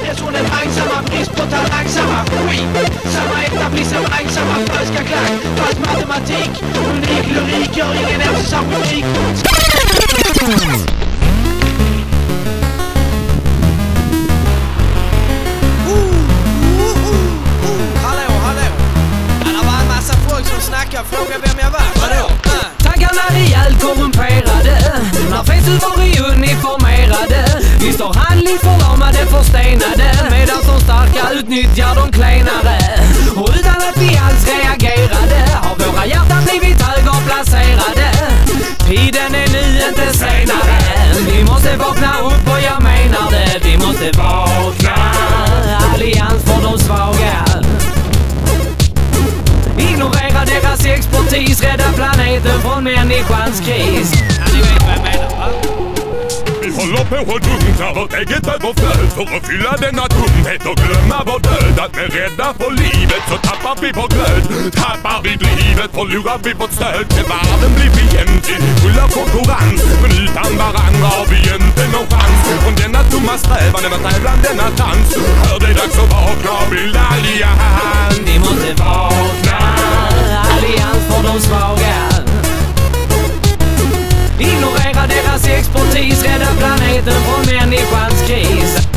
Resonemang, samma brist på talang, samma skit. Samma etablissemang, samma falska klang. Fast matematik, unik lyrik gör ingen ensam unik. Fråga vem jag var. Vadå? Taggarna rejält korrumperade. När Facebook är uniformerade. Vi står handligt förlamade, förstenade. Medan de starka utnyttjar de klenare. Och utan att vi alls reagerade har våra hjärtan blivit högerplacerade. Tiden är nu, inte senare. Vi måste vakna upp och jag menar det. Vi måste vakna. Allians för de svaga. Ignorera deras expertis, rädda planeten från människans kris. Ja, ni vet vad jag menar, va? Vi håller på att dunkna vårt eget överflöd för att fylla denna tomhet och glömma vår död. Att med rädda på livet så tappar vi vår glöd. Tappar vi livet förlorar vi vårt stöd. Till världen blir vi jämnt full av konkurrens. Men utan varandra har vi inte någon chans. Från denna tomma strävan, denna tävlan, denna dans. Hör det dags att vakna och bilda allians. Vi måste vakna. Allians för de svaga. Ignorera deras expertis, rädda planeten från människans kris.